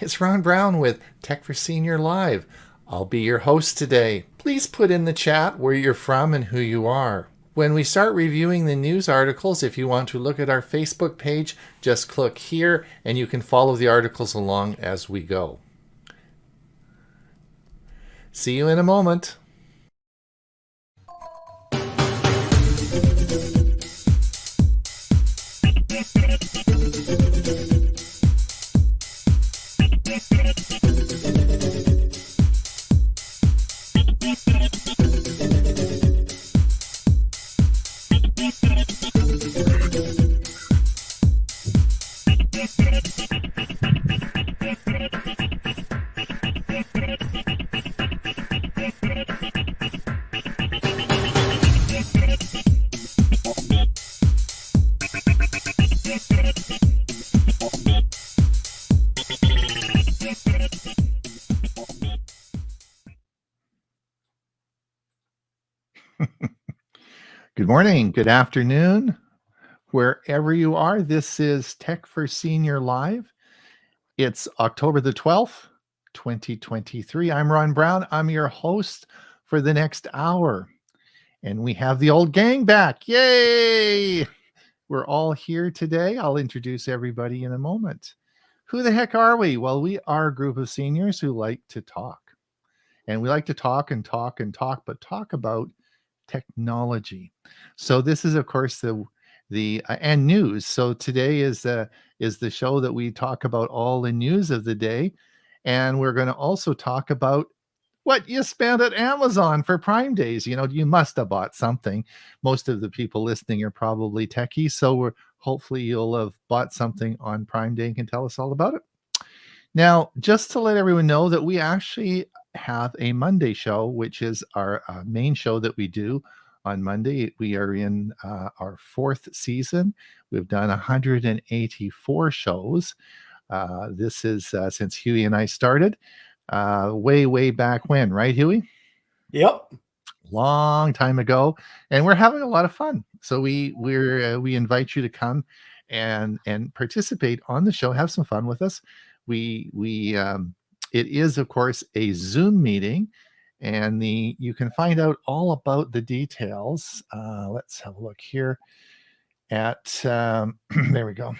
It's Ron Brown with Tech for Senior Live. I'll be your host today. Please put in the chat where you're from and who you are. When we start reviewing the news articles, if you want to look at our Facebook page, just click here and you can follow the articles along as we go. See you in a moment. Good morning, good afternoon, wherever you are. This is Tech for Senior Live. It's October the 12th, 2023. I'm Ron Brown. I'm your host for the next hour. And we have the old gang back. Yay! We're all here today. I'll introduce everybody in a moment. Who the heck are we? Well, we are a group of seniors who like to talk. And we like to talk and talk and talk, but talk about technology. So this is, of course, the and news. So today is the show that we talk about all the news of the day, and we're going to also talk about what you spent at Amazon for Prime Days. You know, you must have bought something. Most of the people listening are probably techies, so hopefully you'll have bought something on Prime Day and can tell us all about it. Now, just to let everyone know that we actually have a Monday show, which is our main show that we do on Monday. We are in our fourth season. We've done 184 shows. This is since Huey and I started way back when, right, Huey? Yep. Long time ago, and we're having a lot of fun. So we invite you to come and participate on the show, have some fun with us. It is, of course, a Zoom meeting, and you can find out all about the details. Let's have a look here at there we go.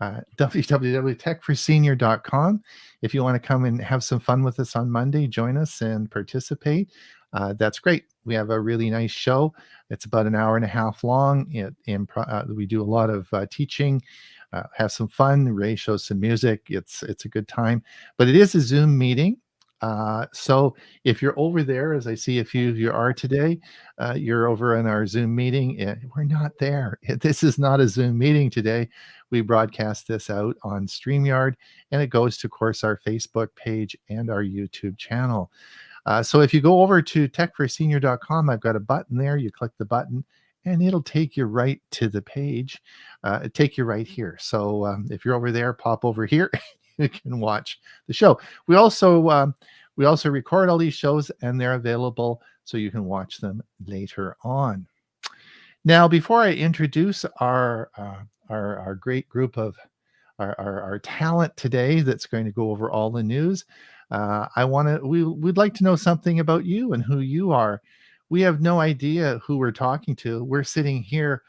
www.techforsenior.com. If you want to come and have some fun with us on Monday, join us and participate. That's great. We have a really nice show. It's about an hour and a half long. We do a lot of teaching. Have some fun. Ray shows some music. It's a good time, but it is a Zoom meeting. So if you're over there, as I see a few of you are today, you're over in our Zoom meeting. We're not there. This is not a Zoom meeting today. We broadcast this out on StreamYard, and it goes to, of course, our Facebook page and our YouTube channel. So if you go over to techforsenior.com, I've got a button there. You click the button, and it'll take you right to the page, take you right here. So if you're over there, pop over here. You can watch the show. We also record all these shows, and they're available so you can watch them later on. Now, before I introduce our great group of our talent today that's going to go over all the news, we'd like to know something about you and who you are. We have no idea who we're talking to. We're sitting here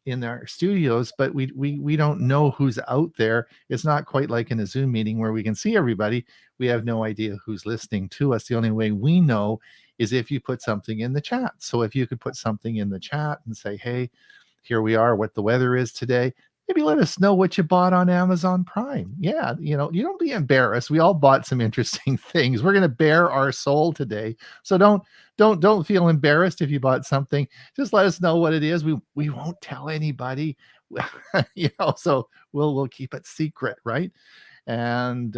in our studios, but we don't know who's out there. It's not quite like in a Zoom meeting where we can see everybody. We have no idea who's listening to us. The only way we know is if you put something in the chat. So if you could put something in the chat and say, hey, here we are, what the weather is today. Maybe let us know what you bought on Amazon Prime. Yeah, you don't be embarrassed. We all bought some interesting things. We're going to bare our soul today. So don't feel embarrassed if you bought something. Just let us know what it is. We won't tell anybody. So we'll keep it secret, right? And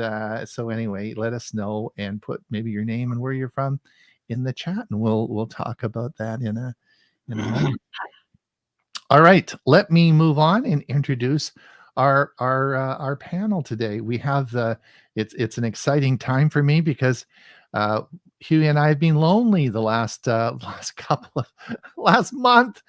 so anyway, let us know and put maybe your name and where you're from in the chat, and we'll talk about that in a moment. All right, let me move on and introduce our panel today. We have it's an exciting time for me because Huey and I have been lonely the last last month.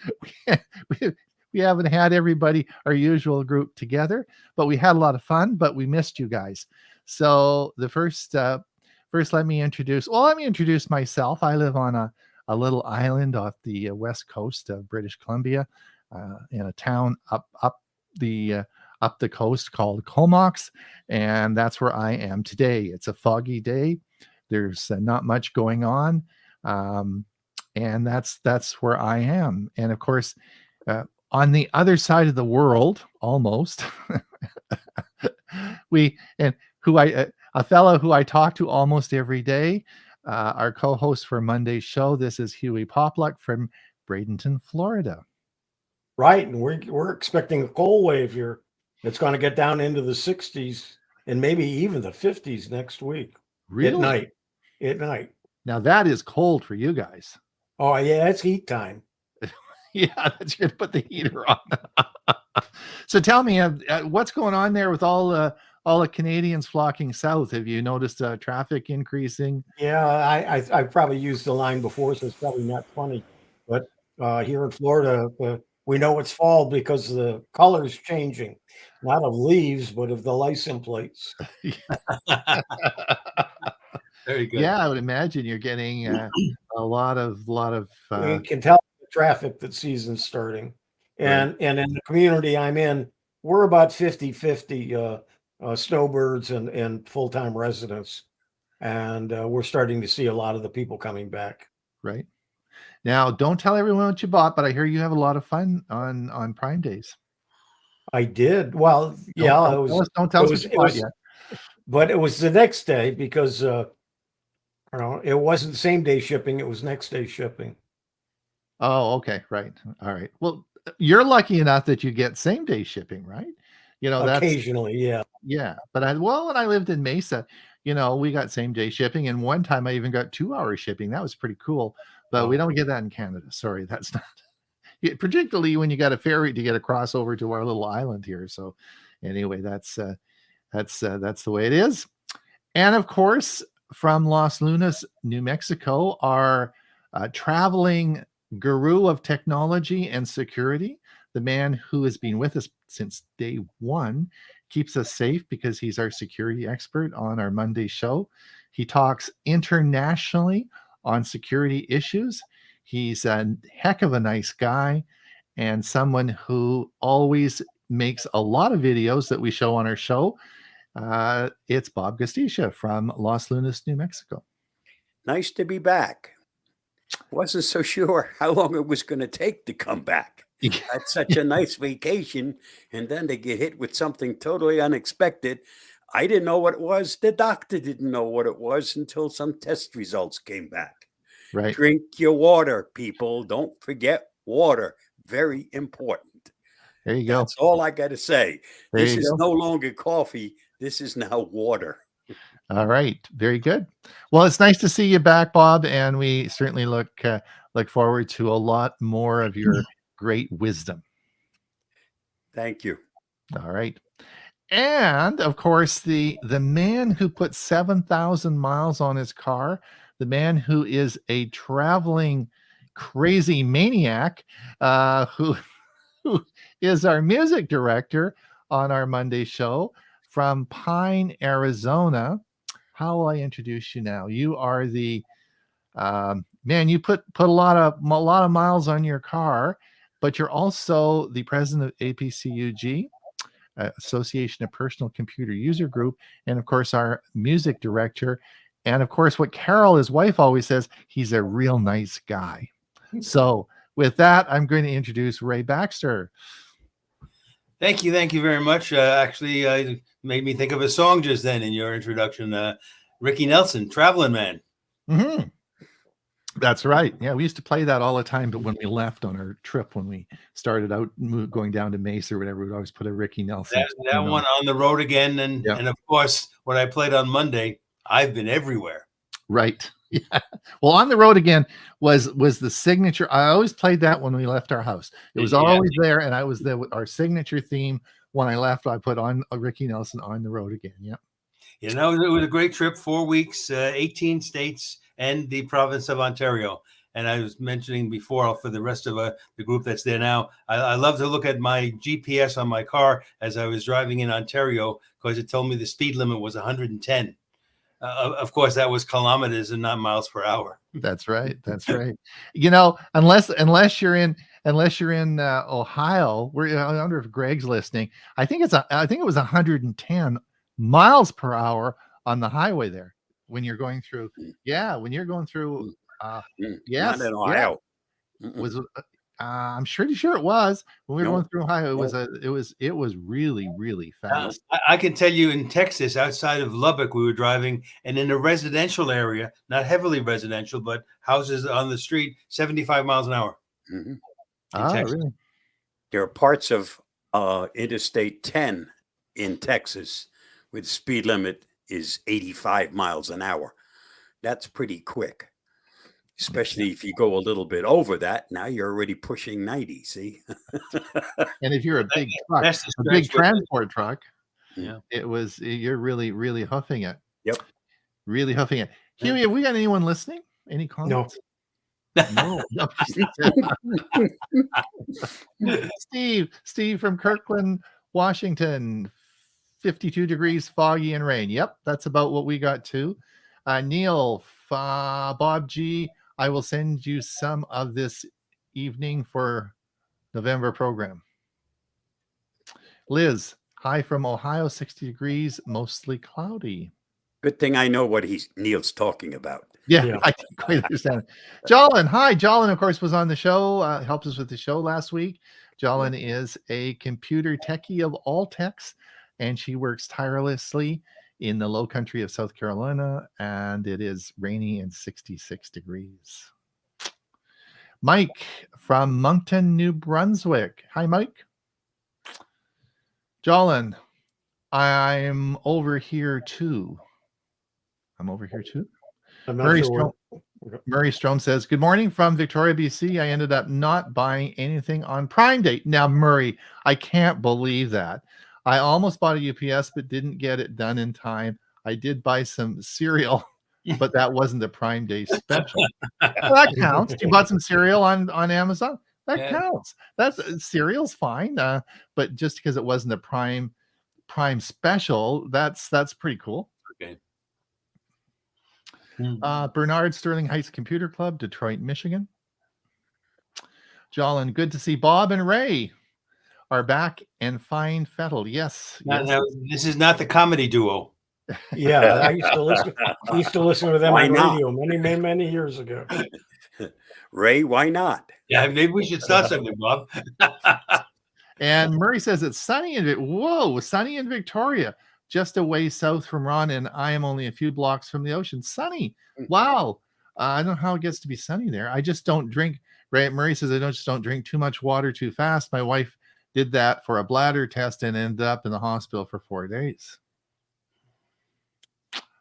We, we haven't had everybody, our usual group, together, but we had a lot of fun. But we missed you guys. So the first let me introduce myself. I live on a little island off the west coast of British Columbia, in a town up the coast called Comox, and that's where I am today. It's a foggy day. There's not much going on, and that's where I am. And of course, on the other side of the world, almost, a fellow who I talk to almost every day, our co-host for Monday's show. This is Huey Popluck from Bradenton, Florida. Right, and we're expecting a cold wave here. It's going to get down into the 60s and maybe even the 50s next week. Really? At night. Now that is cold for you guys. Oh yeah, it's heat time. Yeah, that's going to put the heater on. So tell me, what's going on there with all the Canadians flocking south? Have you noticed traffic increasing? Yeah, I probably used the line before, so it's probably not funny. But here in Florida, we know it's fall because the color's changing, not of leaves, but of the license plates. Very good. Yeah, I would imagine you're getting a lot of. You can tell the traffic that season's starting, and in the community I'm in, we're about 50-50 snowbirds and full-time residents, and we're starting to see a lot of the people coming back. Right. Now, don't tell everyone what you bought, but I hear you have a lot of fun on Prime Days. I did. Well, yeah, don't tell us what you bought yet. But it was the next day because it wasn't same day shipping; it was next day shipping. Oh, okay, right, all right. Well, you're lucky enough that you get same day shipping, right? That's occasionally, yeah. Yeah, but when I lived in Mesa, we got same day shipping, and one time I even got 2-hour shipping. That was pretty cool. But we don't get that in Canada. Sorry, that's not. Particularly when you got a ferry to get across over to our little island here. So, anyway, that's the way it is. And of course, from Los Lunas, New Mexico, our traveling guru of technology and security, the man who has been with us since day one, keeps us safe because he's our security expert on our Monday show. He talks internationally on security issues. He's a heck of a nice guy and someone who always makes a lot of videos that we show on our show. It's Bob Gostisha from Los Lunas, New Mexico. Nice to be back. Wasn't so sure how long it was going to take to come back. Had such a nice vacation, and then to get hit with something totally unexpected. I didn't know what it was. The doctor didn't know what it was until some test results came back. Right. Drink your water, people. Don't forget water. Very important. There you go. That's all I got to say. This is no longer coffee. This is now water. All right. Very good. Well, it's nice to see you back, Bob, and we certainly look forward to a lot more of your great wisdom. Thank you. All right. And of course, the man who put 7,000 miles on his car, the man who is a traveling crazy maniac, who is our music director on our Monday show from Pine, Arizona. How will I introduce you now? You are the man. You put a lot of miles on your car, but you're also the president of APCUG, Association of Personal Computer User Group, and of course, our music director. And of course, what Carol, his wife, always says, he's a real nice guy. So, with that, I'm going to introduce Ray Baxter. Thank you very much. Actually, made me think of a song just then in your introduction. Ricky Nelson, Traveling Man. Mm-hmm. That's right. Yeah, we used to play that all the time. But when we left on our trip, when we started out going down to Mesa or whatever, we'd always put a Ricky Nelson. That one on the road again, and of course, what I played on Monday, I've been everywhere. Right. Yeah. Well, on the road again was the signature. I always played that when we left our house. It was always there, and I was there with our signature theme. When I left, I put on a Ricky Nelson, On the Road Again. Yep. You know, it was a great trip. 4 weeks, 18 states, and the province of Ontario. And I was mentioning before, for the rest of the group that's there now, I love to look at my GPS on my car as I was driving in Ontario, because it told me the speed limit was 110. Of course, that was kilometers and not miles per hour. That's right. That's right. You know, unless you're in Ohio, I wonder if Greg's listening. I think it was 110 miles per hour on the highway there when you're going through. Yeah, when you're going through. Yes, not in Ohio. Yeah. Was I'm pretty sure it was when we were going through Ohio. It was really, really fast. I can tell you, in Texas, outside of Lubbock, we were driving, and in a residential area, not heavily residential, but houses on the street, 75 miles an hour. Mm-hmm. Really? There are parts of Interstate 10 in Texas where the speed limit is 85 miles an hour. That's pretty quick. Especially if you go a little bit over that, now you're already pushing 90. See, and if you're a big truck, a big transport truck, you're really, really huffing it. Yep, really huffing it. Huey, have we got anyone listening? Any comments? No. Steve from Kirkland, Washington. 52 degrees, foggy and rain. Yep, that's about what we got too. Neil, Bob G. I will send you some of this evening for November program. Liz, hi from Ohio, 60 degrees, mostly cloudy. Good thing I know what Neil's talking about. Yeah. I can quite understand. Jolin, hi. Jolin, of course, was on the show, helped us with the show last week. Jolin is a computer techie of all techs, and she works tirelessly in the low country of South Carolina, and it is rainy and 66 degrees. Mike from Moncton, New Brunswick. Hi, Mike. Jolin, I'm over here too. Murray Strom says, good morning from Victoria, BC. I ended up not buying anything on Prime Day. Now, Murray, I can't believe that. I almost bought a UPS, but didn't get it done in time. I did buy some cereal, but that wasn't a Prime Day special. Well, that counts. You bought some cereal on Amazon. That counts. Cereal's fine. But just because it wasn't a Prime special, that's pretty cool. Okay. Bernard, Sterling Heights Computer Club, Detroit, Michigan. Jolin, good to see Bob and Ray are back and fine fettled. Yes. This is not the comedy duo. Yeah, I used to listen to them on radio many years ago. Ray, why not? Yeah, maybe we should start something, Bob. And Murray says it's sunny in Victoria, just a way south from Ron, and I am only a few blocks from the ocean. Sunny. Wow. I don't know how it gets to be sunny there. I just don't drink. Murray says I don't drink too much water too fast. My wife did that for a bladder test and ended up in the hospital for 4 days.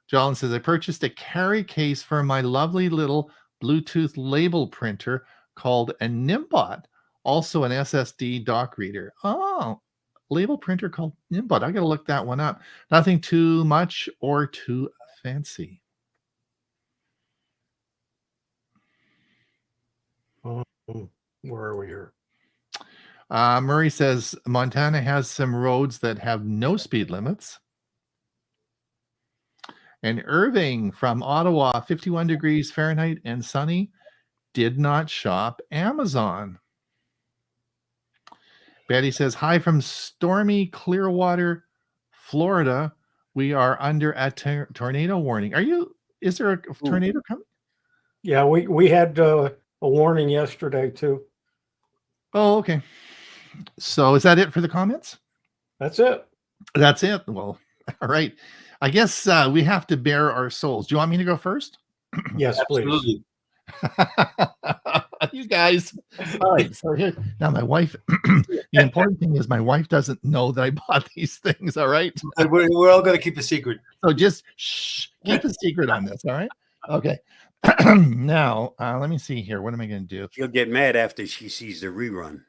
John says, I purchased a carry case for my lovely little Bluetooth label printer called a Nimbot, also an SSD dock reader. Oh, label printer called Nimbot. I got to look that one up. Nothing too much or too fancy. Where are we here? Murray says Montana has some roads that have no speed limits. And Irving from Ottawa, 51 degrees Fahrenheit and sunny, did not shop Amazon. Betty says, hi from stormy Clearwater, Florida. We are under a tornado warning. Is there a tornado coming? Yeah, we had a warning yesterday too. Oh, okay. So is that it for the comments? That's it. That's it. Well, all right. I guess we have to bare our souls. Do you want me to go first? Yes, please. Absolutely. You guys. All right. So here now, my wife. The important thing is my wife doesn't know that I bought these things. All right. We're all going to keep a secret. So just keep a secret on this. All right. Okay. Now, let me see here. What am I going to do? She'll get mad after she sees the rerun.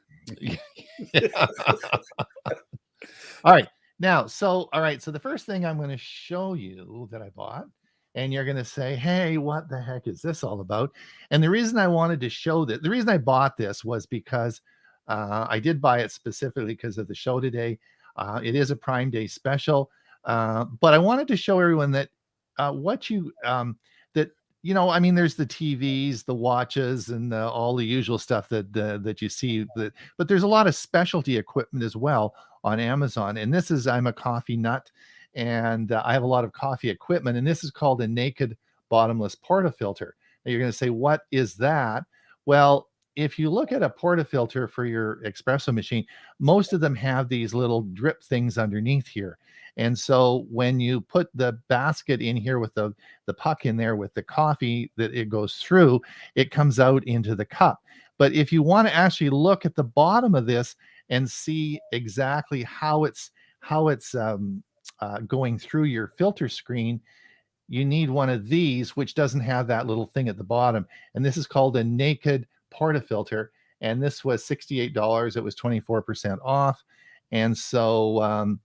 All right. Now, all right. So the first thing I'm going to show you that I bought, and you're going to say, hey, what the heck is this all about? And the reason I wanted to show that, the reason I bought this was because I did buy it specifically because of the show today. It is a Prime Day special. But I wanted to show everyone that I mean, there's the TVs, the watches, and all the usual stuff that you see. But there's a lot of specialty equipment as well on Amazon. And I'm a coffee nut, and I have a lot of coffee equipment. And this is called a naked bottomless portafilter. Now you're going to say, what is that? Well, if you look at a portafilter for your espresso machine, most of them have these little drip things underneath here. And so when you put the basket in here with the puck in there with the coffee that it goes through, it comes out into the cup. But if you want to actually look at the bottom of this and see exactly how it's going through your filter screen, you need one of these, which doesn't have that little thing at the bottom. And this is called a naked portafilter. And this was $68. It was 24% off. And so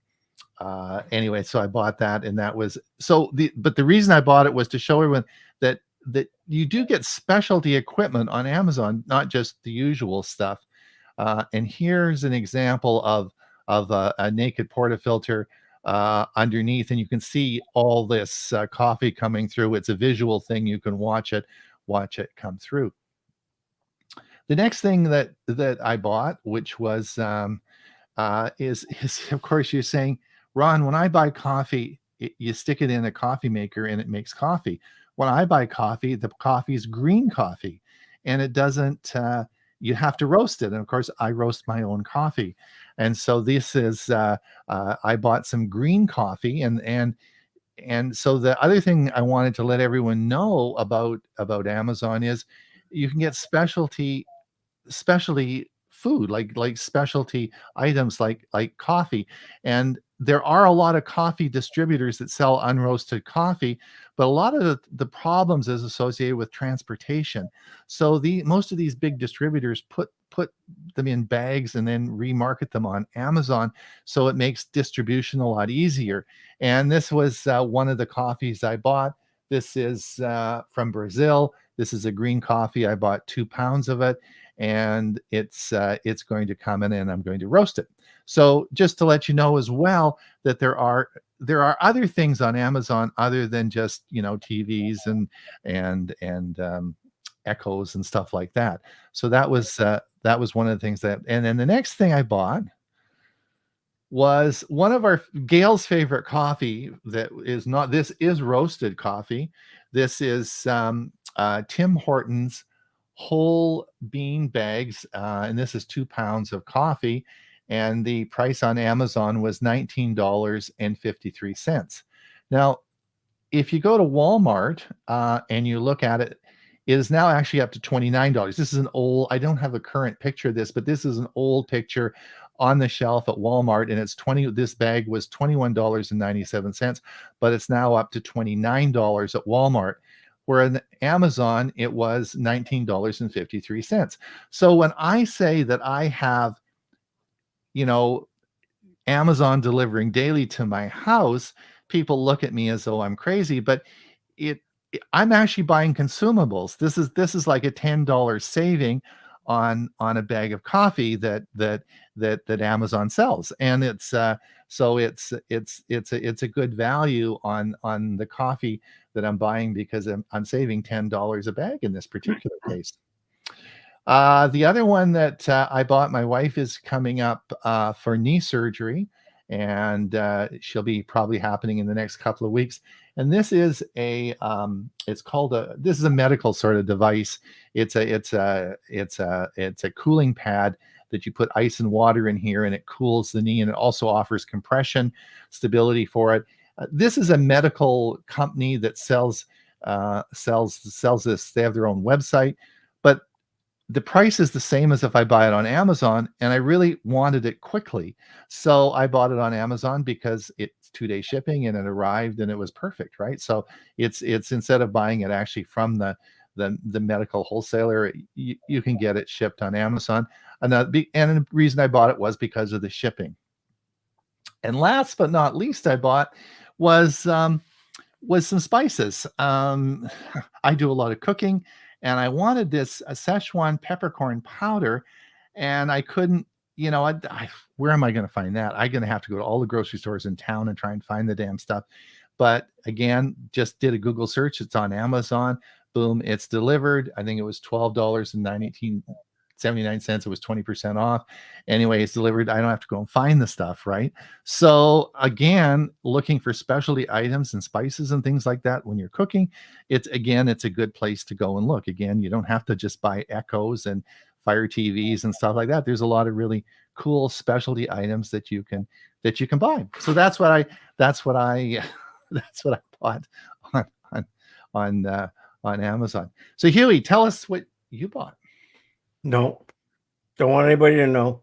anyway, so I bought that, and that was but the reason I bought it was to show everyone that you do get specialty equipment on Amazon, not just the usual stuff. And here's an example of a naked portafilter underneath, and you can see all this coffee coming through. It's a visual thing. You can watch it come through. The next thing that I bought, which was is of course you're saying, Ron, when I buy coffee, you stick it in a coffee maker and it makes coffee. When I buy coffee, the coffee is green coffee, and it doesn't. You have to roast it, and of course, I roast my own coffee. And so this is. I bought some green coffee, and so the other thing I wanted to let everyone know about Amazon is you can get specialty food, like specialty items like coffee. And there are a lot of coffee distributors that sell unroasted coffee, but a lot of the problems is associated with transportation. So most of these big distributors put them in bags and then remarket them on Amazon, so it makes distribution a lot easier. And this was one of the coffees I bought. This is from Brazil. This is a green coffee. I bought 2 pounds of it, and it's going to come in, and I'm going to roast it. So just to let you know as well that there are other things on Amazon other than just TVs and Echoes and stuff like that. So that was one of the things and then the next thing I bought was one of Gail's favorite coffee. This is roasted coffee. This is Tim Hortons whole bean bags, and this is 2 pounds of coffee, and the price on Amazon was $19.53. Now, if you go to Walmart and you look at it, it is now actually up to $29. This is an old, I don't have a current picture of this, but this is an old picture on the shelf at Walmart, and this bag was $21.97, but it's now up to $29 at Walmart. Where on Amazon, it was $19.53. So when I say that I have, Amazon delivering daily to my house, people look at me as though I'm crazy, but I'm actually buying consumables. This is like a $10 saving on a bag of coffee that Amazon sells, and it's a good value on the coffee that I'm buying, because I'm saving $10 a bag in this particular case. The other one that I bought, my wife is coming up for knee surgery, and she'll be probably happening in the next couple of weeks. And this is it's called this is a medical sort of device. It's a cooling pad that you put ice and water in here, and it cools the knee, and it also offers compression stability for it. This is a medical company that sells this. They have their own website, but the price is the same as if I buy it on Amazon, and I really wanted it quickly. So I bought it on Amazon because it's 2-day shipping, and it arrived and it was perfect, right? So it's instead of buying it actually from the medical wholesaler, you can get it shipped on Amazon. And the reason I bought it was because of the shipping. And last but not least, I bought was some spices. I do a lot of cooking, and I wanted this a Szechuan peppercorn powder, and I couldn't. Where am I going to find that? I'm going to have to go to all the grocery stores in town and try and find the damn stuff. But again, just did a Google search. It's on Amazon. Boom, it's delivered. I think it was $12.79. It was 20% off. Anyway, it's delivered. I don't have to go and find the stuff, right? So again, looking for specialty items and spices and things like that when you're cooking, it's a good place to go and look. Again, you don't have to just buy Echoes and Fire TVs and stuff like that. There's a lot of really cool specialty items that you can buy. So that's what I bought on Amazon. So Huey, tell us what you bought. No, don't want anybody to know.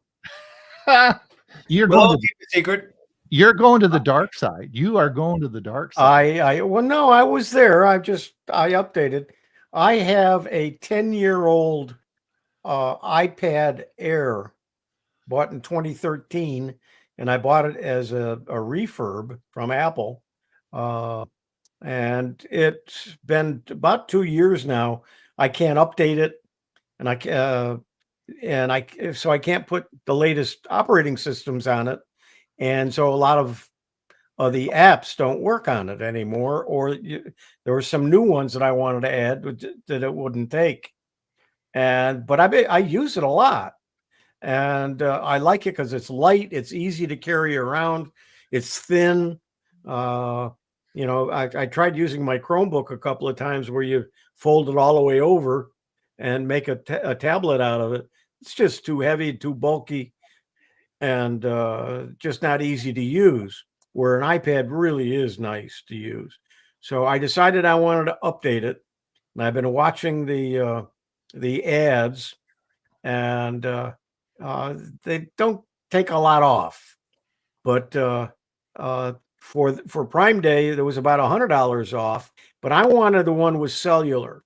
You're Well, going keep it secret. You're going to the dark side. You are going to the dark side. Well, no, I was there. I updated. I have a 10-year-old iPad Air bought in 2013, and I bought it as a refurb from Apple. And it's been about 2 years now. I can't update it, and so I can't put the latest operating systems on it, and so a lot of the apps don't work on it anymore. Or there were some new ones that I wanted to add that it wouldn't take, but I use it a lot, and I like it because it's light, it's easy to carry around, it's thin. I tried using my Chromebook a couple of times where you fold it all the way over and make a tablet out of it. It's just too heavy, too bulky, and just not easy to use, where an iPad really is nice to use. So I decided I wanted to update it, and I've been watching the ads, and they don't take a lot off, but for Prime Day there was about $100 off, but I wanted the one with cellular.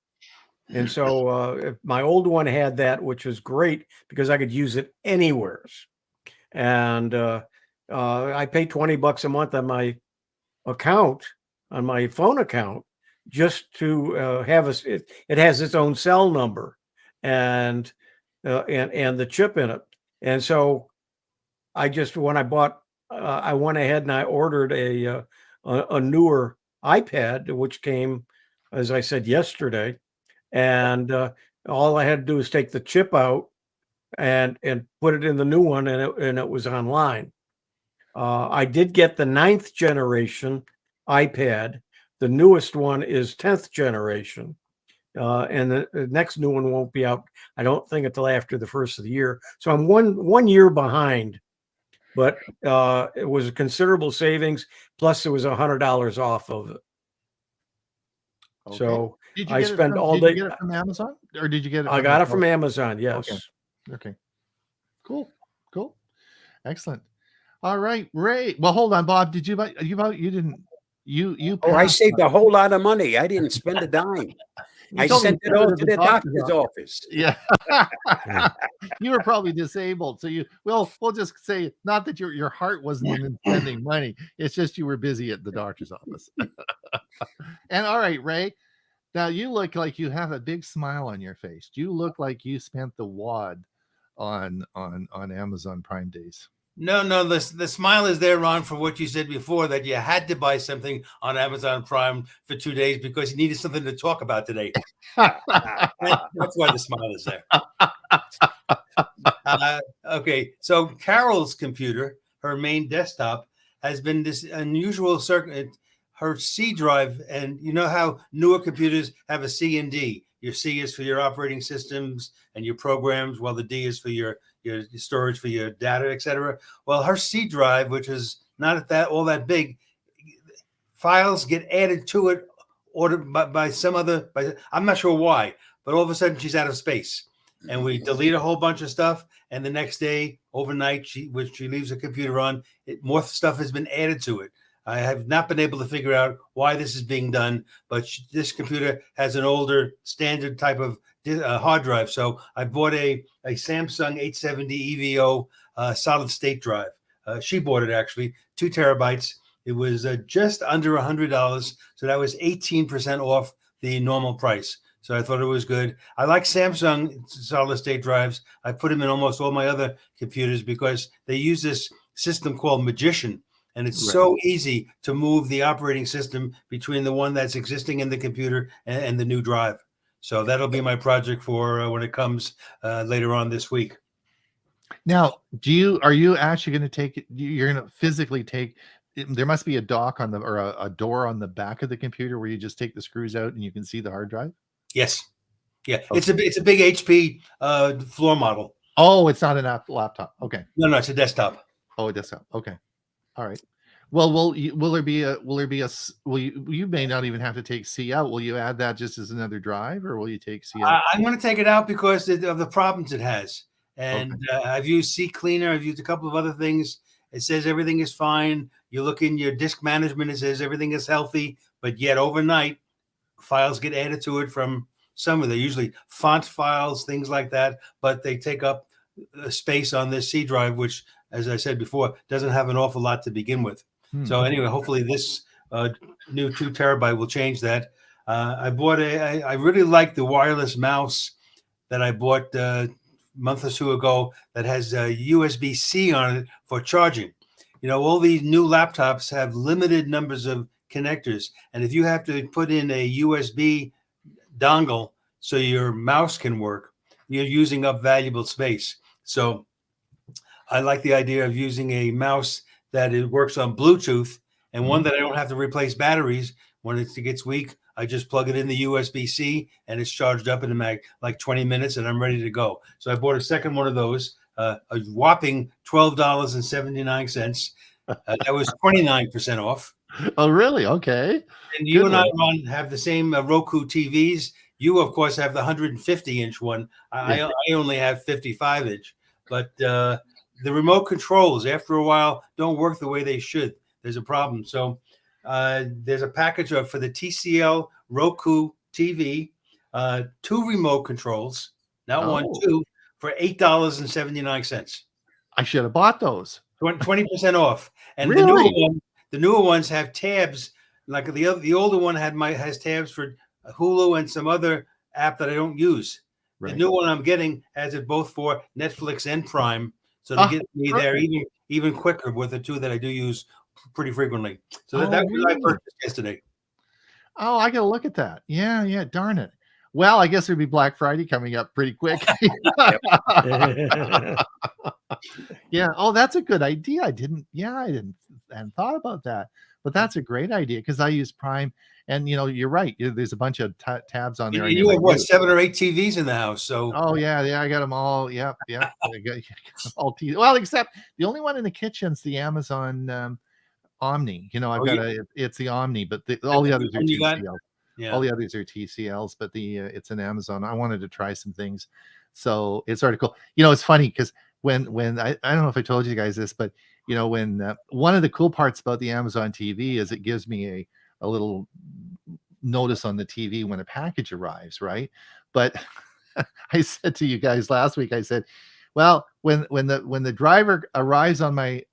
And so my old one had that, which was great because I could use it anywhere. And I pay $20 a month on my account, on my phone account, just to have it has its own cell number and the chip in it. And so when I bought, I went ahead and I ordered a newer iPad, which came, as I said, yesterday. And all I had to do was take the chip out and put it in the new one, and it was online. I did get the 9th generation iPad. The newest one is 10th generation, and the next new one won't be out, I don't think, until after the first of the year. So I'm one year behind, but it was a considerable savings. Plus, there was $100 off of it. Okay. So I spent all day. Did you get it from Amazon, or did you get it? I got it from Amazon. Yes. Okay. Cool. Excellent. All right, Ray. Well, hold on, Bob. Did you buy? You didn't. You. Oh, I saved a whole lot of money. I didn't spend a dime. I sent it all to the doctor's office. Yeah. You were probably disabled. So we'll just say, not that your heart wasn't in spending money. It's just you were busy at the doctor's office. And all right, Ray, now you look like you have a big smile on your face. You look like you spent the wad on Amazon Prime Days. No. The smile is there, Ron, for what you said before, that you had to buy something on Amazon Prime for 2 days because you needed something to talk about today. That's why the smile is there. Okay, so Carol's computer, her main desktop, has been this unusual circuit. Her C drive, and you know how newer computers have a C and D. Your C is for your operating systems and your programs, while the D is for your storage for your data, etc. Well, her C drive, which is not all that big, files get added to it ordered by some other. I'm not sure why, but all of a sudden she's out of space, and we delete a whole bunch of stuff. And the next day, overnight, when she leaves the computer on, more stuff has been added to it. I have not been able to figure out why this is being done, but this computer has an older standard type of hard drive. So I bought a Samsung 870 EVO solid state drive. She bought it actually, 2 terabytes. It was just under $100. So that was 18% off the normal price. So I thought it was good. I like Samsung solid state drives. I put them in almost all my other computers because they use this system called Magician. And it's so easy to move the operating system between the one that's existing in the computer and the new drive. So that'll be my project for when it comes later on this week. Now, are you actually going to take it? You're going to physically take. There must be a dock on a door on the back of the computer where you just take the screws out and you can see the hard drive. Yes. Yeah. Okay. It's a big HP floor model. Oh, it's not an laptop. Okay. No, it's a desktop. Oh, a desktop. Okay. All right. Well, will you may not even have to take C out. Will you add that just as another drive, or will you take C out? I'm going to take it out because of the problems it has. And I've used C Cleaner. I've used a couple of other things. It says everything is fine. You look in your disk management, it says everything is healthy, but yet overnight files get added to it from they're usually font files, things like that, but they take up space on this C drive, which, as I said before, doesn't have an awful lot to begin with. So anyway, hopefully this new 2 terabyte will change that. I really like the wireless mouse that I bought a month or two ago that has USB-C on it for charging. You know, all these new laptops have limited numbers of connectors. And if you have to put in a USB dongle so your mouse can work, you're using up valuable space. So I like the idea of using a mouse that it works on Bluetooth and one that I don't have to replace batteries. When it gets weak, I just plug it in the USB-C and it's charged up in like 20 minutes and I'm ready to go. So I bought a second one of those, a whopping $12.79. That was 29% off. Oh, really? Okay. And you and I, Ron, have the same Roku TVs. You, of course, have the 150-inch one. I only have 55-inch. But the remote controls, after a while, don't work the way they should. There's a problem. So there's a package for the TCL Roku TV, 2 remote controls, not one, 2, for $8.79. I should have bought those. 20% off. And Really? the newer ones have tabs. Like the older one has tabs for Hulu and some other app that I don't use. Right. The new one I'm getting has it both for Netflix and Prime, so to get me there even quicker with the 2 that I do use pretty frequently. So that was I purchased yesterday. Oh, I got to look at that. Yeah. Darn it. Well, I guess there'd be Black Friday coming up pretty quick. Yeah. Oh, that's a good idea. I hadn't thought about that, but that's a great idea because I use Prime, and you're right. There's a bunch of tabs on there. You have what, 7 or 8 TVs in the house? So yeah, I got them all. Yeah. I got all TVs. Well, except the only one in the kitchen's the Amazon Omni. I've got it's the Omni, but all the others are TCL. Yeah. All the others are TCLs, but it's an Amazon. I wanted to try some things, so it's sort of cool. It's funny because when I don't know if I told you guys this, but when one of the cool parts about the Amazon TV is it gives me a little notice on the TV when a package arrives, right? But I said to you guys last week, I said, Well, when the driver arrives on my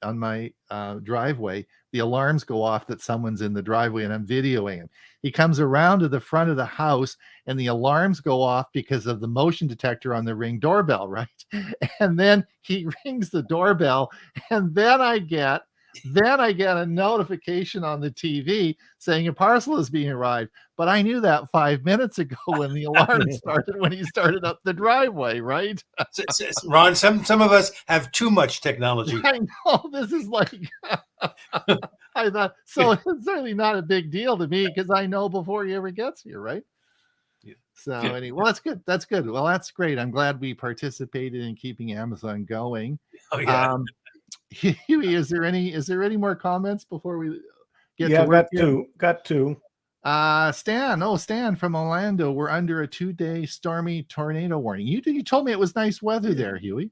driveway, the alarms go off that someone's in the driveway, and I'm videoing him. He comes around to the front of the house, and the alarms go off because of the motion detector on the Ring doorbell, right? And then he rings the doorbell, and then I get a notification on the TV saying a parcel is being arrived. But I knew that 5 minutes ago when the alarm started, when he started up the driveway, right? Ron, some of us have too much technology. I know, this is like I thought, so it's certainly not a big deal to me because I know before he ever gets here, right? Yeah. So anyway, well, that's good. That's good. Well, that's great. I'm glad we participated in keeping Amazon going. Oh yeah. Huey, is there any more comments before we get Yeah, to work? got two. Stan from Orlando. We're under a 2-day stormy tornado warning. You told me it was nice weather there, Huey.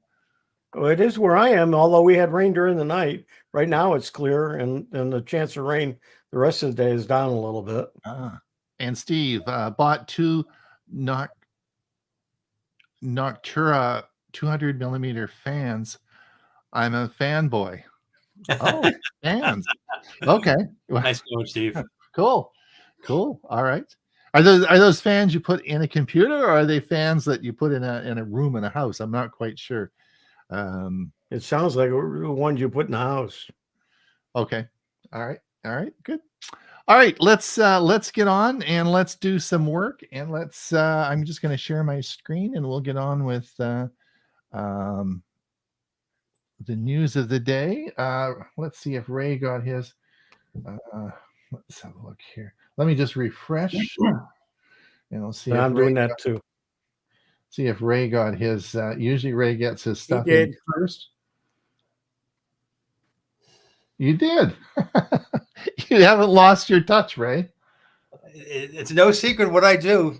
Well, it is where I am, although we had rain during the night. Right now it's clear, and the chance of rain the rest of the day is down a little bit. And Steve bought 2 Noctura 200 millimeter fans. I'm a fanboy. Oh, fans. Okay. Nice going, Steve. Cool. All right. Are those fans you put in a computer, or are they fans that you put in a room in a house? I'm not quite sure. It sounds like the ones you put in the house. Okay. All right. Good. All right. Let's get on and let's do some work. And I'm just going to share my screen and we'll get on with the news of the day. Let's see if Ray got his. Let's have a look here. Let me just refresh, and we'll see. I'm doing that too. See if Ray got his. Usually Ray gets his stuff did. in first. You did. You haven't lost your touch, Ray. It's no secret what I do.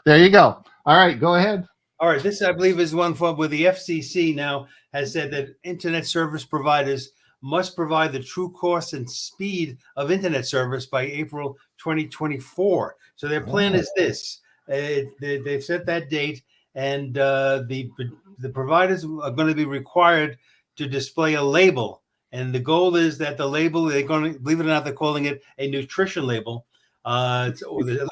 There you go. All right, go ahead. All right, this I believe is one for where the FCC now has said that internet service providers must provide the true cost and speed of internet service by April 2024. So their plan is this: they've set that date, and the providers are going to be required to display a label. And the goal is that the label, they're going to, believe it or not, they're calling it a nutrition label. At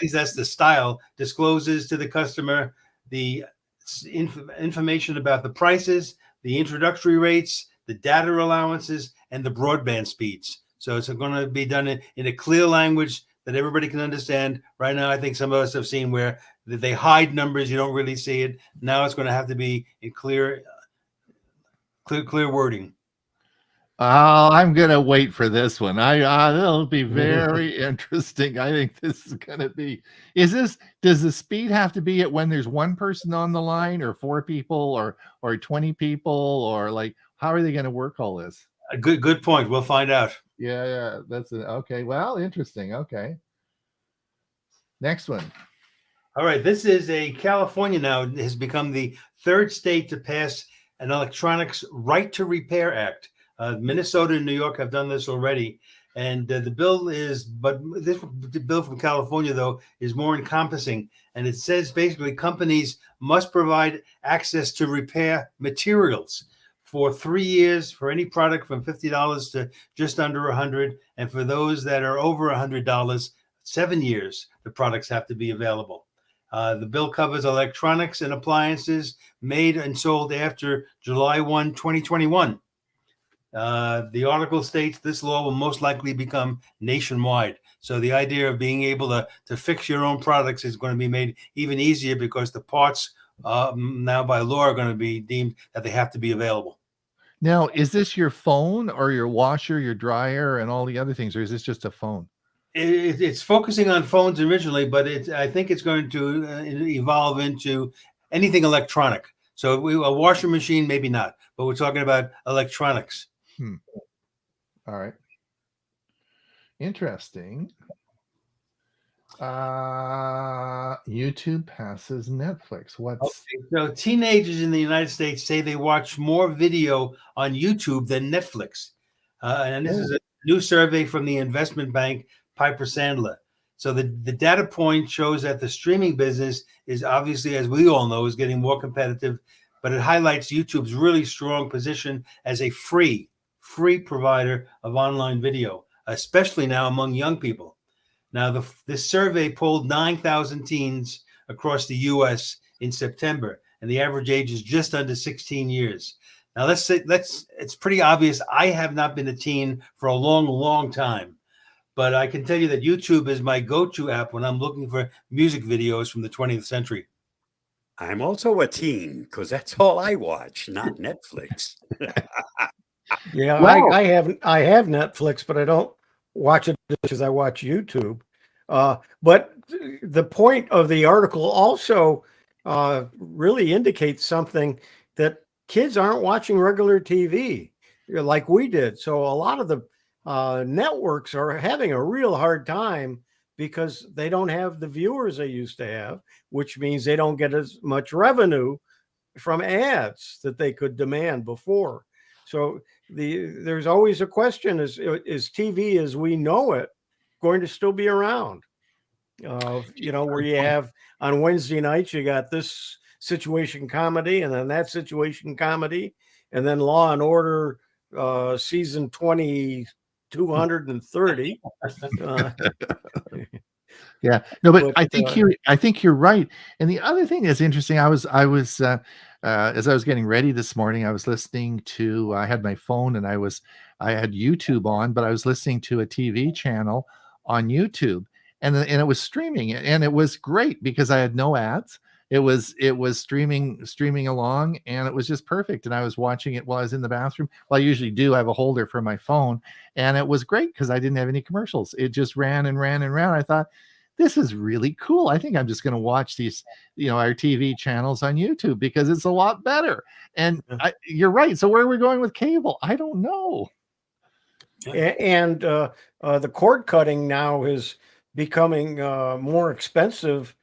least that's the style. Discloses to the customer the information about the prices, the introductory rates, the data allowances, and the broadband speeds. So it's going to be done in a clear language that everybody can understand. Right now, I think some of us have seen where they hide numbers, you don't really see it. Now it's going to have to be in clear wording. I'm gonna wait for this one. It'll be very interesting. I think this is gonna be. Does the speed have to be at when there's one person on the line, or 4 people, or 20 people, or like how are they gonna work all this? A good point. We'll find out. Yeah. That's okay. Well, interesting. Okay. Next one. All right. This is California now has become the 3rd state to pass an Electronics Right to Repair Act. Minnesota and New York have done this already, and the bill from California though is more encompassing, and it says basically companies must provide access to repair materials for 3 years for any product from $50 to just under $100, and for those that are over $100, 7 years the products have to be available. The bill covers electronics and appliances made and sold after July 1, 2021. The article states this law will most likely become nationwide. So the idea of being able to fix your own products is going to be made even easier because the parts now by law are going to be deemed that they have to be available. Now, is this your phone or your washer, your dryer, and all the other things, or is this just a phone? It's focusing on phones originally, but I think it's going to evolve into anything electronic. So a washer machine, maybe not, but we're talking about electronics. All right. Interesting. YouTube passes Netflix. So teenagers in the United States say they watch more video on YouTube than Netflix. And this is a new survey from the investment bank Piper Sandler. So the data point shows that the streaming business is obviously, as we all know, is getting more competitive, but it highlights YouTube's really strong position as a free provider of online video, especially now among young people. Now, this survey polled 9,000 teens across the U.S. in September, and the average age is just under 16 years. Now, it's pretty obvious I have not been a teen for a long, long time, but I can tell you that YouTube is my go-to app when I'm looking for music videos from the 20th century. I'm also a teen because that's all I watch, not Netflix. Yeah, Well- I have Netflix, but I don't watch it because I watch YouTube. But the point of the article also really indicates something, that kids aren't watching regular TV like we did. So a lot of the networks are having a real hard time because they don't have the viewers they used to have, which means they don't get as much revenue from ads that they could demand before. So there's always a question: is TV as we know it going to still be around? Where you have on Wednesday nights, you got this situation comedy, and then that situation comedy, and then Law and Order season 230. Yeah, no, but But, I think you're right. And the other thing that's interesting, I was as I was getting ready this morning, I was listening to. I had my phone and I had YouTube on, but I was listening to a TV channel on YouTube, and it was streaming, and it was great because I had no ads. It was streaming along, and it was just perfect. And I was watching it while I was in the bathroom. Well, I usually do. I have a holder for my phone, and it was great because I didn't have any commercials. It just ran and ran and ran. I thought, this is really cool. I think I'm just going to watch these, our TV channels on YouTube because it's a lot better. And you're right. So where are we going with cable? I don't know. And the cord cutting now is becoming more expensive,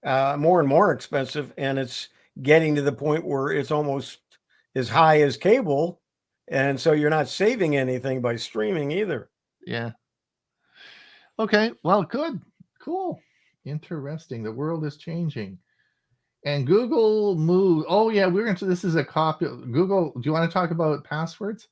more and more expensive, and it's getting to the point where it's almost as high as cable, and so you're not saving anything by streaming either. Yeah. Okay. Well, good. Cool. Interesting. The world is changing. And Google moved. Oh, yeah. This is a copy of Google. Do you want to talk about passwords?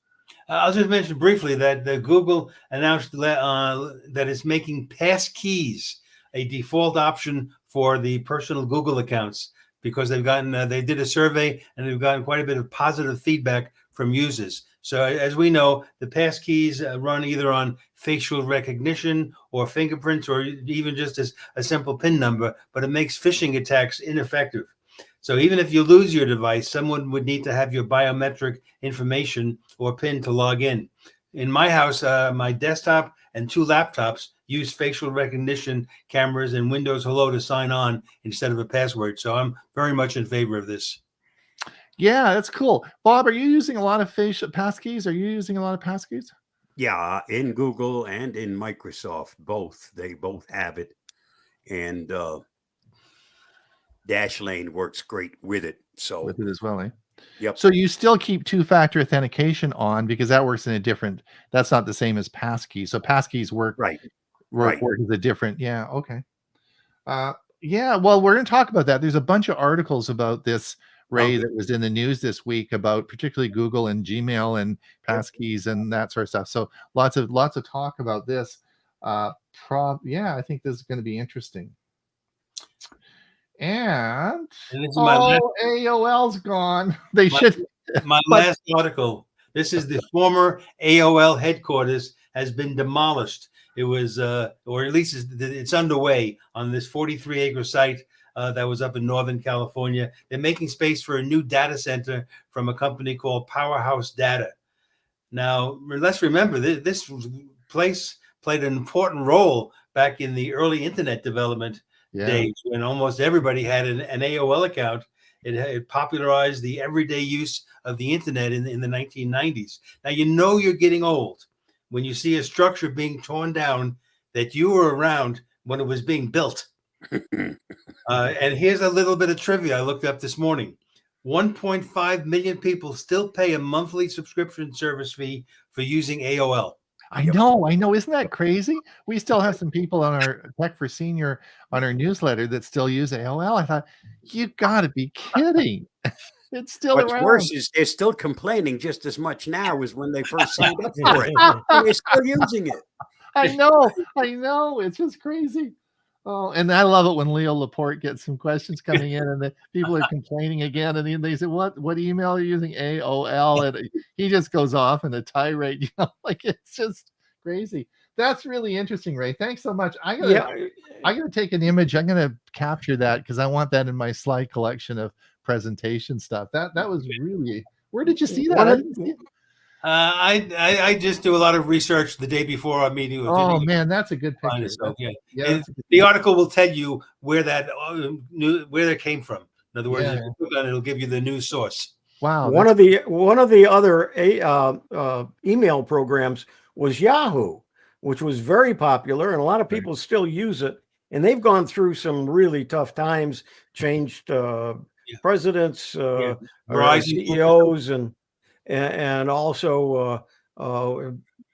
I'll just mention briefly that the Google announced that it's making passkeys a default option for the personal Google accounts, because they did a survey and they've gotten quite a bit of positive feedback from users. So as we know, the passkeys run either on facial recognition or fingerprints, or even just as a simple PIN number, but it makes phishing attacks ineffective. So even if you lose your device, someone would need to have your biometric information or PIN to log in. In my house, my desktop and 2 laptops use facial recognition cameras and Windows Hello to sign on instead of a password. So I'm very much in favor of this. Yeah, that's cool. Bob, are you using a lot of facial passkeys? Are you using a lot of passkeys? Yeah, in Google and in Microsoft, both. They both have it. And Dashlane works great with it. So With it as well, eh? Yep. So you still keep 2-factor authentication on because that works in a different. That's not the same as passkey. So passkeys work right. work as a different. Yeah. Okay. Yeah. Well, we're going to talk about that. There's a bunch of articles about this, Ray, that was in the news this week about particularly Google and Gmail and passkeys and that sort of stuff. So lots of talk about this. I think this is going to be interesting. And this is my AOL's gone. They should. My last article. This is the former AOL headquarters has been demolished. It was, or at least it's underway on this 43-acre site that was up in Northern California. They're making space for a new data center from a company called Powerhouse Data. Now, let's remember this place played an important role back in the early internet development days when almost everybody had an AOL account. It popularized the everyday use of the internet in the 1990s. Now, you're getting old when you see a structure being torn down that you were around when it was being built. And here's a little bit of trivia I looked up this morning. 1.5 million people still pay a monthly subscription service fee for using AOL. I Yep. know. Isn't that crazy? We still have some people on our Tech for Senior on our newsletter that still use AOL. I thought, you got to be kidding. It's still What's around. worse is they're still complaining just as much now as when they first signed up for it. And they're still using it. I know. It's just crazy. Oh, and I love it when Leo Laporte gets some questions coming in and the people are complaining again. And then they say, what email are you using? AOL. And he just goes off in a tirade, like it's just crazy. That's really interesting, Ray. Thanks so much. I'm gonna take an image. I'm gonna capture that because I want that in my slide collection of presentation stuff. That was really. Where did you see that? I didn't see it. I just do a lot of research the day before our meeting. With Oh Vinny. man, that's a good picture. So, yeah. That's a good The article will tell you where that came from. In other words, Yeah. if you click on it, it'll give you the news source. Wow. One of the other email programs was Yahoo, which was very popular, and a lot of people still use it. And they've gone through some really tough times, changed presidents, or Verizon. CEOs, and also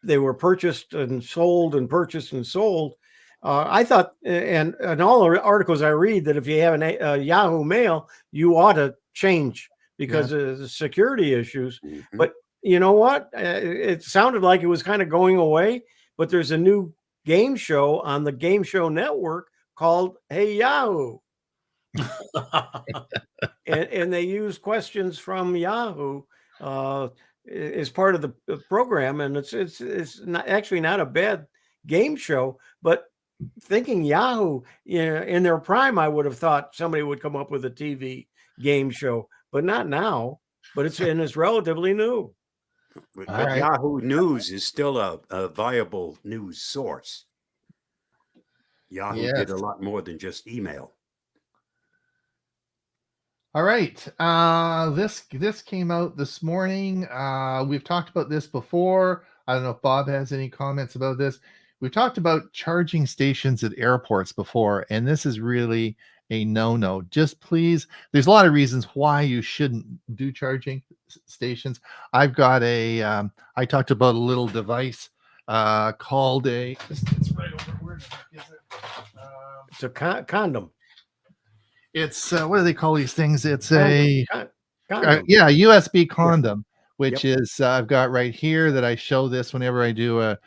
they were purchased and sold and purchased and sold. I thought, and all the articles I read, that if you have a Yahoo Mail, you ought to change because of the security issues. Mhm. But you know what? It sounded like it was kind of going away. But there's a new game show on the Game Show Network called Hey Yahoo. and they use questions from Yahoo as part of the program, and it's not actually not a bad game show. But thinking Yahoo, in their prime, I would have thought somebody would come up with a TV game show, but not now. But it's relatively new. But All right. Yahoo News is still a viable news source. Yahoo did a lot more than just email. All right. This came out this morning. We've talked about this before. I don't know if Bob has any comments about this. We've talked about charging stations at airports before, and this is really a no-no. Just please, there's a lot of reasons why you shouldn't do charging stations. I've got I talked about a little device called it's right over, where the heck is it? It's a condom. It's what do they call these things? It's a condom. USB condom, which is I've got right here that I show this whenever I do a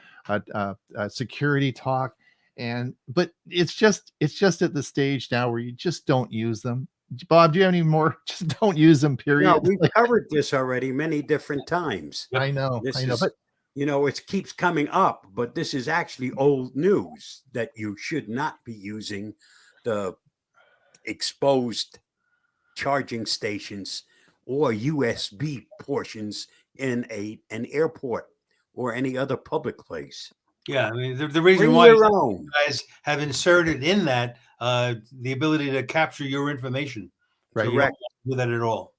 security talk. But it's just at the stage now where you just don't use them. Bob, do you have any more? Just don't use them, period. No, we've covered this already many different times. I know, But it keeps coming up, but this is actually old news that you should not be using the exposed charging stations or USB portions in an airport or any other public place. Yeah, I mean the reason Bring why your you own. guys have inserted in that the ability to capture your information. Right. So you don't have to do that at all.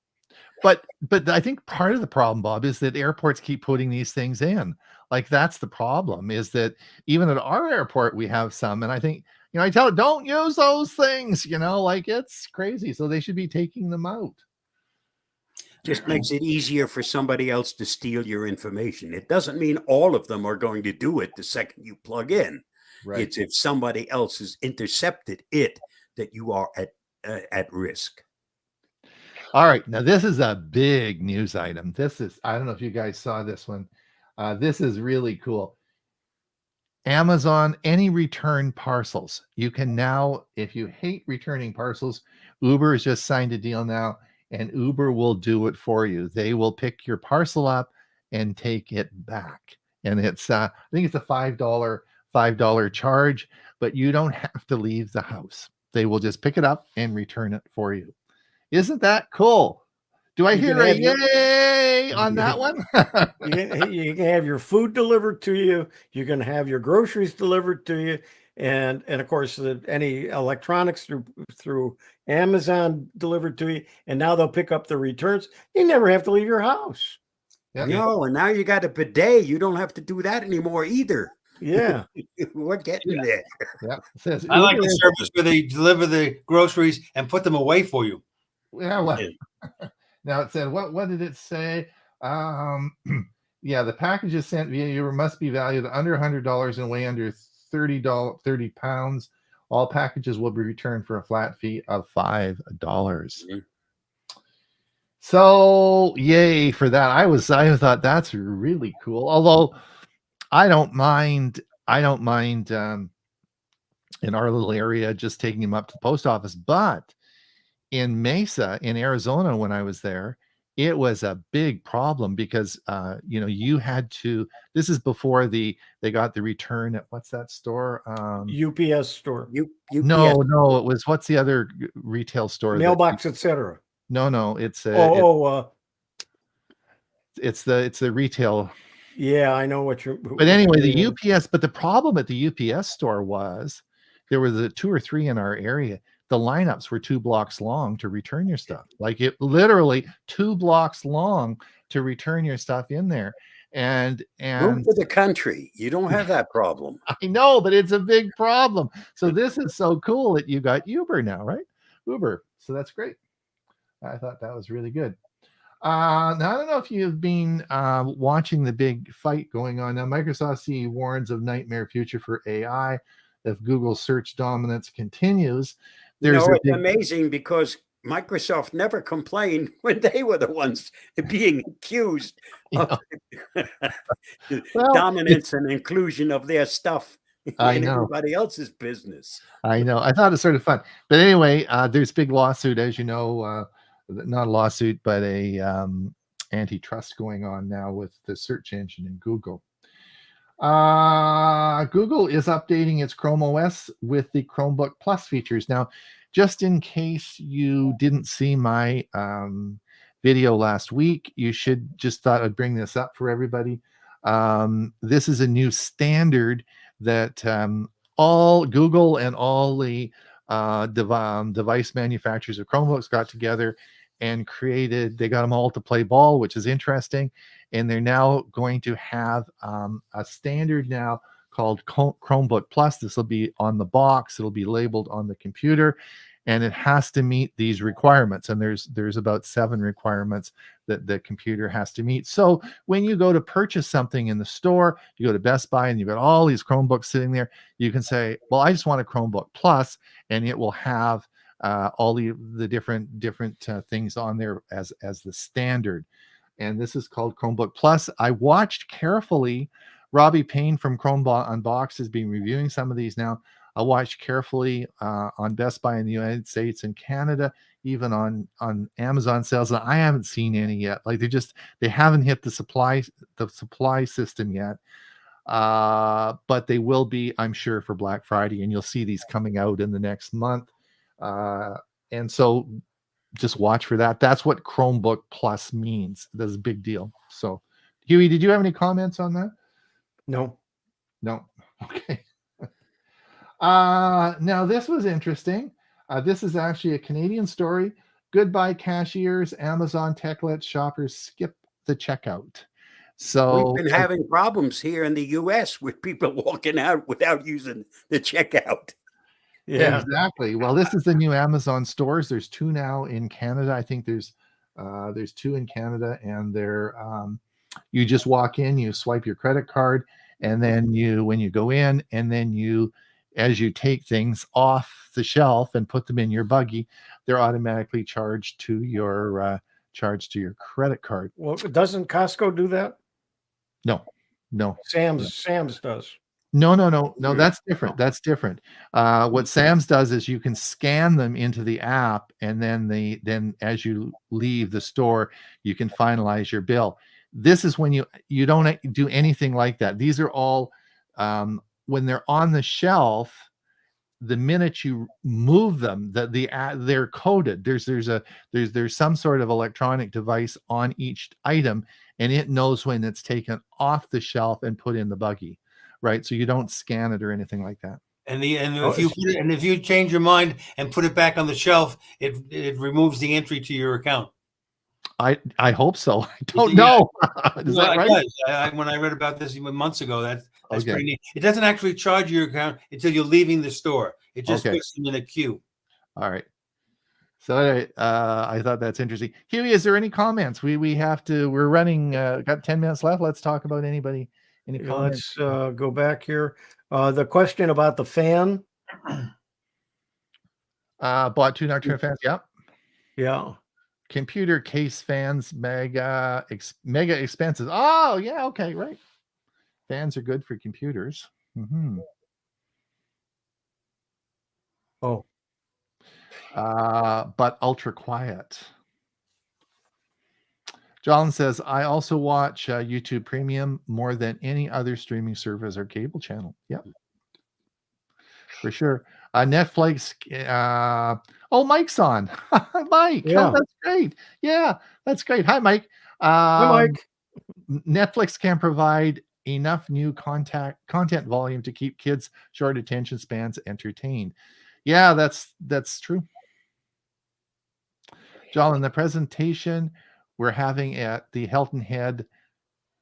But I think part of the problem, Bob, is that airports keep putting these things in. Like that's the problem, is that even at our airport we have some, and I think I tell it, don't use those things. Like it's crazy. So they should be taking them out. Just makes it easier for somebody else to steal your information. It doesn't mean all of them are going to do it the second you plug in. Right. It's if somebody else has intercepted it that you are at risk. All right. Now, this is a big news item. I don't know if you guys saw this one. This is really cool. Amazon, any return parcels. You can now, if you hate returning parcels, Uber has just signed a deal now, and Uber will do it for you. They will pick your parcel up and take it back. And it's, I think it's a $5 charge, but you don't have to leave the house. They will just pick it up and return it for you. Isn't that cool? Do I hear a yay on that one? You can have your food delivered to you. You can have your groceries delivered to you, and of course any electronics through Amazon delivered to you. And now they'll pick up the returns. You never have to leave your house. Yeah. No, and now you got a bidet. You don't have to do that anymore either. Yeah. We're getting there. Yeah. It says I like Uber the service where they deliver the groceries and put them away for you. Yeah, well, now it said, what did it say? Yeah, the packages sent via Uber must be valued under $100 and weigh under 30 pounds. All packages will be returned for a flat fee of $5. Mhm. So yay for that. I thought that's really cool. Although I don't mind in our little area just taking him up to the post office, but in Mesa in Arizona when I was there, it was a big problem because you had to, this is before they got the return at what's that store? UPS store, No, it was, what's the other retail store? mailbox, etc. No, it's it's the retail. Yeah, I know what you're. But anyway, the UPS, but the problem at the UPS store was there were the 2 or 3 in our area. The lineups were 2 blocks long to return your stuff. Like it literally 2 blocks long to return your stuff in there. And Move to the country. You don't have that problem. I know, but it's a big problem. So this is so cool that you got Uber now, right? Uber. So that's great. I thought that was really good. Now, I don't know if you've been watching the big fight going on now. Microsoft CEO warns of nightmare future for AI if Google's search dominance continues. It's amazing because Microsoft never complained when they were the ones being accused of dominance and inclusion of their stuff in everybody else's business. I know. I thought it's sort of fun. But anyway, there's big lawsuit, as you know, not a lawsuit, but a antitrust going on now with the search engine in Google. Google is updating its Chrome OS with the Chromebook Plus features. Now, just in case you didn't see my video last week, you should just thought I'd bring this up for everybody. This is a new standard that all Google and all the device manufacturers of Chromebooks got together and created. They got them all to play ball, which is interesting. And they're now going to have a standard now called Chromebook Plus. This will be on the box. It'll be labeled on the computer, and it has to meet these requirements. And there's about 7 requirements that the computer has to meet. So when you go to purchase something in the store, you go to Best Buy and you've got all these Chromebooks sitting there, you can say, well, I just want a Chromebook Plus, and it will have all the different things on there as the standard. And this is called Chromebook Plus. I watched carefully. Robbie Payne from Chrome Unboxed has been reviewing some of these now. I watched carefully on Best Buy in the United States and Canada, even on Amazon sales. And I haven't seen any yet. Like they haven't hit the supply system yet. But they will be, I'm sure, for Black Friday, and you'll see these coming out in the next month. And so just watch for that. That's what Chromebook Plus means. That's a big deal. So, Huey, did you have any comments on that? No. Okay. Now this was interesting. This is actually a Canadian story. Goodbye cashiers. Amazon tech lets shoppers skip the checkout. So we've been having problems here in the US with people walking out without using the checkout. Yeah, exactly. Well, this is the new Amazon stores. There's 2 now in Canada. I think there's 2 in Canada, and they're you just walk in, you swipe your credit card, and then when you go in, and then as you take things off the shelf and put them in your buggy, they're automatically charged to your credit card. Well, doesn't Costco do that? No. Sam's does. No. That's different. What Sam's does is you can scan them into the app, and then as you leave the store, you can finalize your bill. This is when you don't do anything like that. These are all when they're on the shelf. The minute you move them, they're coded. There's some sort of electronic device on each item, and it knows when it's taken off the shelf and put in the buggy. Right, so you don't scan it or anything like that. If you change your mind and put it back on the shelf, it removes the entry to your account. I hope so. I don't know. Is that right? When I read about this months ago, that's pretty neat. It doesn't actually charge your account until you're leaving the store. It just puts them in a queue. All right. So anyway, I thought that's interesting. Huey, is there any comments? We're running, got 10 minutes left. Let's talk about any comments. Let's go back here. The question about the fan. Bought 2 nocturne fans. Yep. Yeah. Computer case fans, mega expensive. Oh yeah. Okay. Right. Fans are good for computers. Mm-hmm. Oh. But ultra quiet. John says, I also watch YouTube Premium more than any other streaming service or cable channel. Yep. For sure. Netflix. Mike's on. Hi, Mike. Yeah. Oh, that's great. Yeah, that's great. Hi, Mike. Hi, Mike. Netflix can provide enough new content volume to keep kids' short attention spans entertained. Yeah, that's true. John, in the presentation we're having at the Hilton Head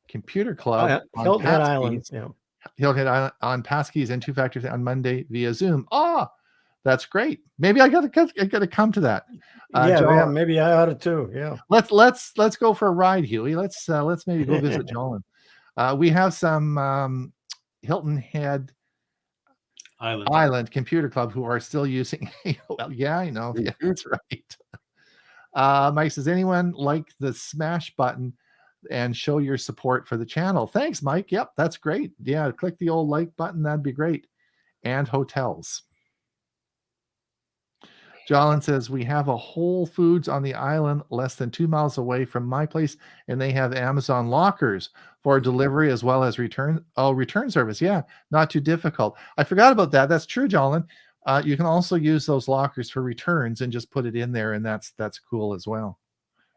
Computer Club, Hilton Head Island. Yeah. Hilton Head Island on Passkeys and 2 Factors on Monday via Zoom. That's great. Maybe I gotta come to that. Yeah, maybe I ought to too. Yeah. Let's go for a ride, Huey. Let's maybe go visit John. We have some Hilton Head Island Computer Club who are still using AOL. Yeah, I know. Yeah, that's right. Mike says, anyone like the smash button and show your support for the channel? Thanks, Mike. Yep, that's great. Yeah, click the old like button. That'd be great. And hotels. Jolin says, we have a Whole Foods on the island less than 2 miles away from my place, and they have Amazon lockers for delivery as well as return service. Yeah, not too difficult. I forgot about that. That's true, Jolin. You can also use those lockers for returns and just put it in there, and that's cool as well.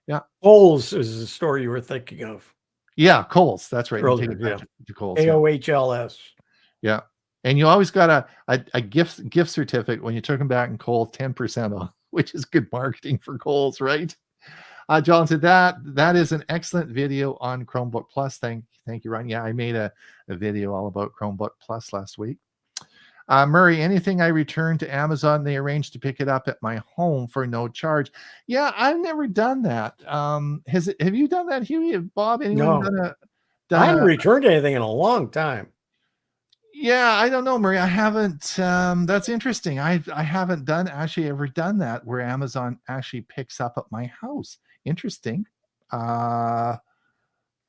Yeah. Kohl's is the store you were thinking of. Yeah, Kohl's. That's right. To Kohl's. AOHLS. Yeah. And you always got a gift certificate when you took them back in Kohl's, 10% off, which is good marketing for Kohl's, right? John said that is an excellent video on Chromebook Plus. Thank you, Ryan. Yeah, I made a video all about Chromebook Plus last week. Murray, anything I return to Amazon, they arrange to pick it up at my home for no charge. Yeah, I've never done that. Have you done that, Huey? Bob, anyone No. I haven't returned anything in a long time. Yeah, I don't know, Murray. I haven't. That's interesting. I haven't ever done that where Amazon actually picks up at my house. Interesting.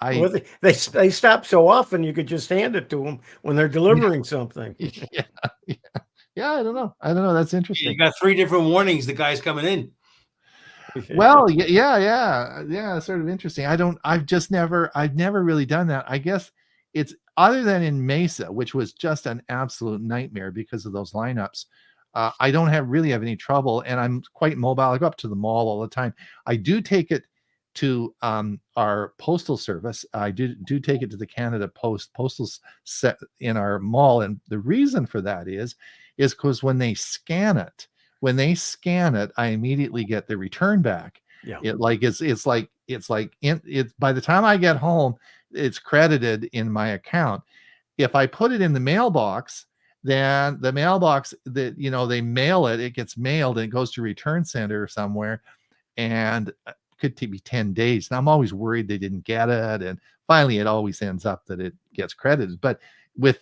They stop so often you could just hand it to them when they're delivering something. Yeah. I don't know. That's interesting. You got 3 different warnings. The guy's coming in. Well, yeah. Sort of interesting. I've never really done that. I guess it's other than in Mesa, which was just an absolute nightmare because of those lineups. I don't really have any trouble, and I'm quite mobile. I go up to the mall all the time. I do take it to our postal service. I do take it to the Canada postal set in our mall, and the reason for that is because when they scan it, I immediately get the return back. Yeah, it's by the time I get home, it's credited in my account. If I put it in the mailbox, then the mailbox that they mail it gets mailed and it goes to return center somewhere, and it could be 10 days. And I'm always worried they didn't get it, and finally it always ends up that it gets credited. But with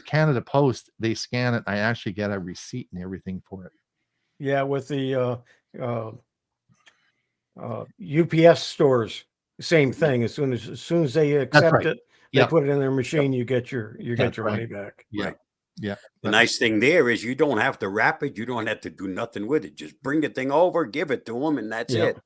Canada Post, they scan it. I actually get a receipt and everything for it. Yeah, with the UPS stores, same thing. As soon as they accept it, they put it in their machine. You get your money back. Yeah. Right. Yeah. The nice thing there is you don't have to wrap it. You don't have to do nothing with it. Just bring the thing over, give it to them, and that's it.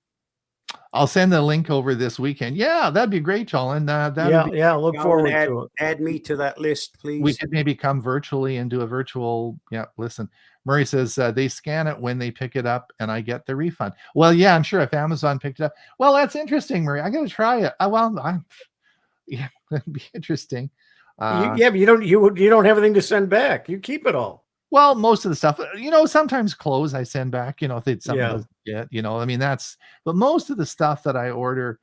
I'll send the link over this weekend. Yeah, that'd be great, Colin. Look forward to it. Add me to that list, please. We could maybe come virtually and do a virtual. Yeah, listen. Murray says they scan it when they pick it up, and I get the refund. Well, yeah, I'm sure if Amazon picked it up. Well, that's interesting, Murray. I got to try it. That'd be interesting. But you don't have anything to send back. You keep it all. Well, most of the stuff, sometimes clothes I send back, if it's something doesn't get, but most of the stuff that I order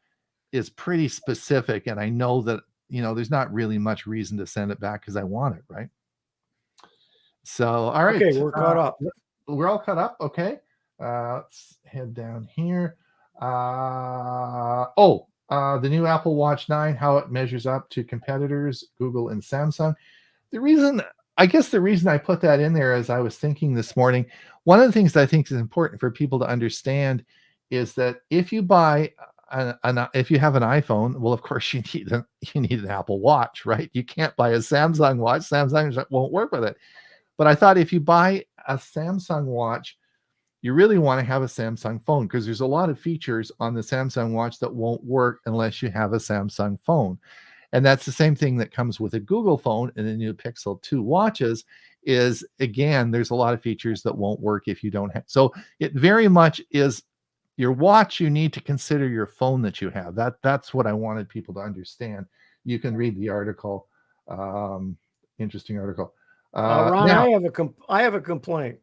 is pretty specific. And I know that, there's not really much reason to send it back because I want it. Right. So, all right. Okay. We're caught up. We're all caught up. Okay. Let's head down here. The new Apple Watch 9, how it measures up to competitors, Google and Samsung. The reason I put that in there, as I was thinking this morning, one of the things that I think is important for people to understand is that if you buy if you have an iPhone, well, of course you need an Apple Watch, right? You can't buy a Samsung watch. Samsung won't work with it. But I thought if you buy a Samsung watch, you really want to have a Samsung phone, because there's a lot of features on the Samsung watch that won't work unless you have a Samsung phone. And that's the same thing that comes with a Google phone and the new Pixel 2 watches is, again, there's a lot of features that won't work if you don't have. So it very much is your watch. You need to consider your phone that you have. That's what I wanted people to understand. You can read the article. Interesting article. Ron, now, I have a complaint.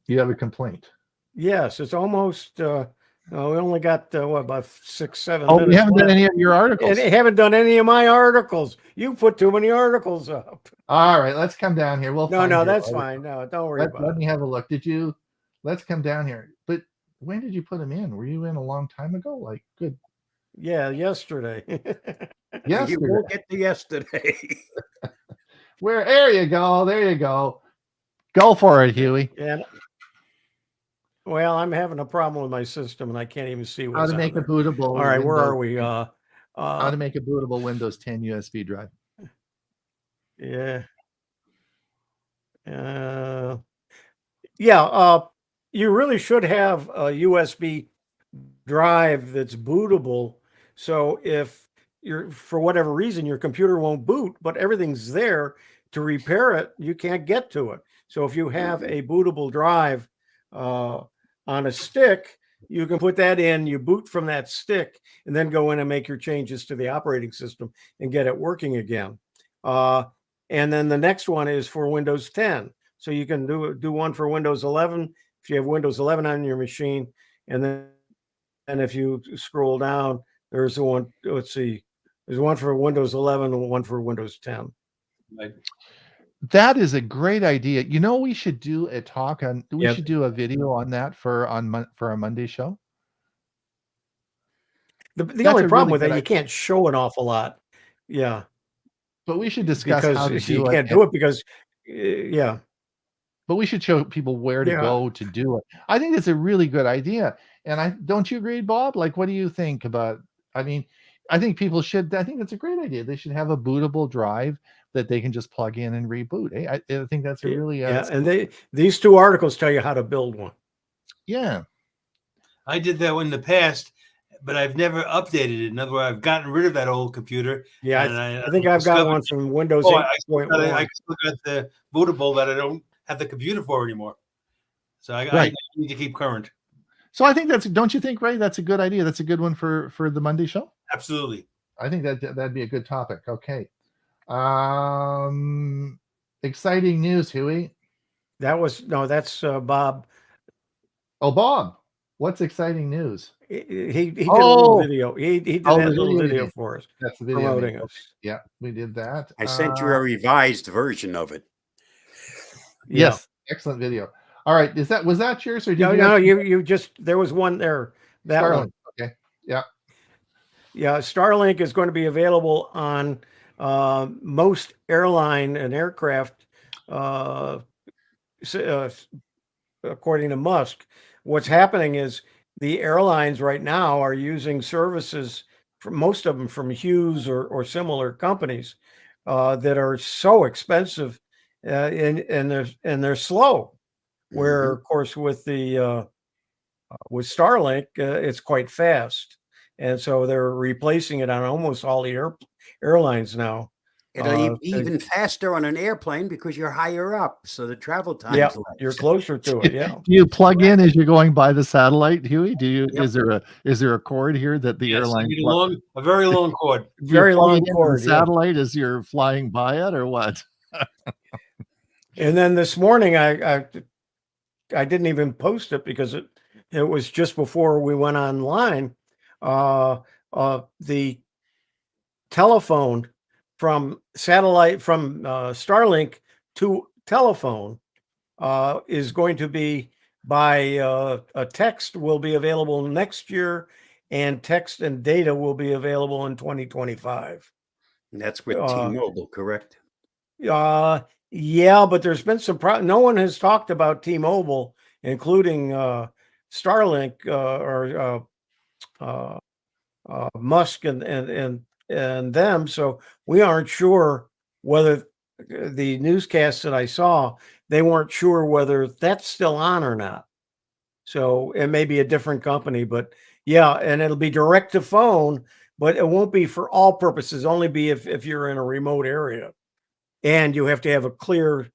you have a complaint. Yes, it's almost. We only got about 6-7 minutes. Oh, we haven't done left. any of your articles. And they haven't done any of my articles. You put too many articles up. All right, let's come down here. No, that's fine. No, don't worry about Let it. me have a look. Let's come down here. But when did you put them in? Were you in a long time ago? Like, good. Yeah, yesterday. Yesterday. You won't get to yesterday. There you go. There you go. Go for it, Huey. And well, I'm having a problem with my system, and I can't even see what's How to on make a there. bootable. All right, where are Windows- we? How to make a bootable Windows 10 USB drive. Yeah. Yeah. You really should have a USB drive that's bootable. So if for whatever reason, your computer won't boot, but everything's there to repair it, you can't get to it. So if you have a bootable drive on a stick, you can put that in, you boot from that stick, and then go in and make your changes to the operating system and get it working again. And then the next one is for Windows 10. So you can do one for Windows 11 if you have Windows 11 on your machine. And if you scroll down, there's one, let's see, there's one for Windows 11 and one for Windows 10. Right. That is a great idea. We should do a talk on. We Yep. should do a video on that for our Monday show. The That's only a problem really with good that, you idea. can't show an awful lot. Yeah, But we should discuss how to because you do it. can't do it because, yeah. But we should show people where to Yeah. go to do it. I think it's a really good idea. And don't you agree, Bob? Like, what do you think about? I mean, I think people should. I think that's a great idea. They should have a bootable drive that they can just plug in and reboot. I think that's a really Yeah, and these two articles tell you how to build one. yeah. I did that in the past, but I've never updated it. In other words, I've gotten rid of that old computer. Yeah, and I think I've got discovered- one from Windows Oh, I still 8.1. got the bootable that I don't have the computer for anymore. So I Right. need to keep current. So I think don't you think, Ray? That's a good idea. That's a good one for the Monday show. Absolutely. I think that'd be a good topic. Okay. Exciting news, Huey. That's Bob. Oh, Bob, what's exciting news? He did a Oh! little video. He did Oh, that the little video you video did. for us, That's the video. promoting us. Yeah, we did that. I sent you a revised version of it. Yeah. Yes, excellent video. All right, was that yours or did No, you? no, have- you just there was one there. That Starlink. one. Okay. Yeah. Yeah, Starlink is going to be available on most airline and aircraft, according to Musk. What's happening is the airlines right now are using services, from most of them from Hughes or similar companies that are so expensive and they're slow. Where, of course, with with Starlink, it's quite fast. And so they're replacing it on almost all the airlines now. It'll be even faster on an airplane because you're higher up, so the travel time Yeah, is less. you're closer to it. Yeah. Do you plug in as you're going by the satellite, Huey? Do you? Yep. Is there a cord here that the Yes, airline? you need a very long cord. do you Very plug long it into the cord. Yeah. satellite as you're flying by it, or what? And then this morning, I didn't even post it because it was just before we went online. The telephone from satellite from Starlink to telephone is going to be by a text will be available next year, and text and data will be available in 2025. And that's with Uh, T-Mobile, correct? Yeah, but there's been some no one has talked about T-Mobile, including Starlink or Musk and them. So we aren't sure whether the newscasts that I saw, they weren't sure whether that's still on or not. So it may be a different company, but yeah, and it'll be direct to phone, but it won't be for all purposes, only be if you're in a remote area. And you have to have a clear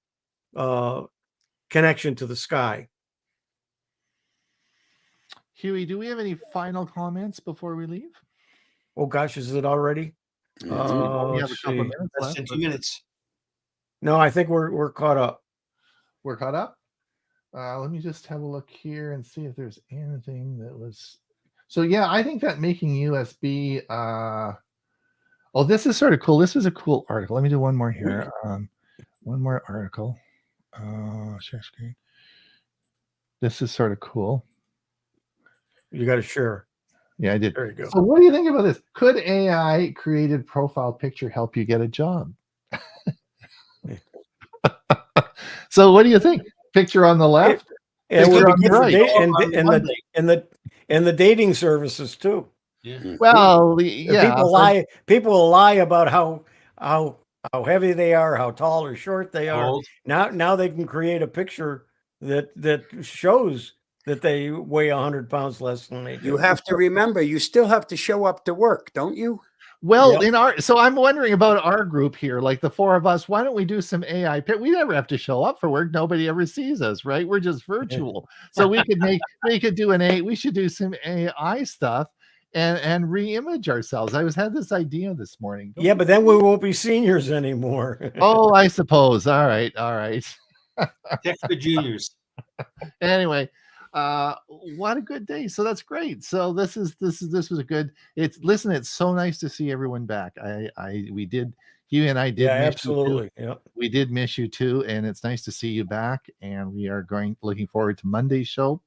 connection to the sky. Huey, do we have any final comments before we leave? Oh gosh, is it already? We have a Let's couple see. minutes Less left. than 2 but minutes. No, I think we're caught up. We're caught up. Let me just have a look here and see if there's anything that was. So yeah, I think that making USB. Oh, this is sort of cool. This is a cool article. Let me do one more here. One more article. Share screen. This is sort of cool. You got to share. Yeah, I did. There you go. So what do you think about this? Could AI created profile picture help you get a job? So what do you think? Picture on the left? And Picture we're on the right. and the dating services too. Yeah. Well, yeah. People lie about how heavy they are, how tall or short they are. Old. Now they can create a picture that shows that they weigh 100 pounds less than they do. You have to remember, you still have to show up to work, don't you? Well, Yep. so I'm wondering about our group here, like the four of us. Why don't we do some AI? We never have to show up for work. Nobody ever sees us, right? We're just virtual. So we could do we should do some AI stuff and re-image ourselves. I had this idea this morning. Yeah, but then we won't be seniors anymore. Oh, I suppose. All right. Tech for juniors. Anyway, what a good day. So that's great. So this was a good. It's so nice to see everyone back. Hugh and I did. Yeah, miss you too. absolutely. Yeah. We did miss you too, and it's nice to see you back. And we are looking forward to Monday's show.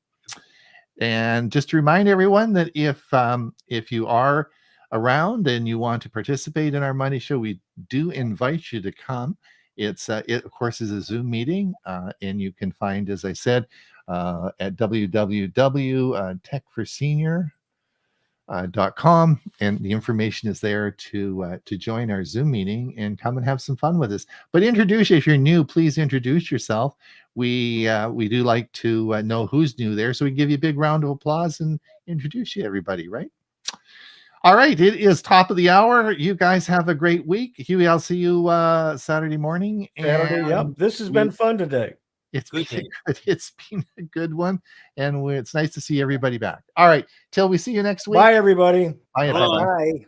And just to remind everyone that if you are around and you want to participate in our Monday show, we do invite you to come. It of course is a Zoom meeting, and you can find, as I said, at www.techforsenior.com, and the information is there to join our Zoom meeting and come and have some fun with us. But if you're new, please introduce yourself. We do like to know who's new there, so we give you a big round of applause and introduce you to everybody, right? All right, it is top of the hour. You guys have a great week. Huey, I'll see you Saturday morning. Saturday, yep. This has been fun today. It's been a good one, and it's nice to see everybody back. All right, till we see you next week. Bye, everybody. Bye. Bye. Bye.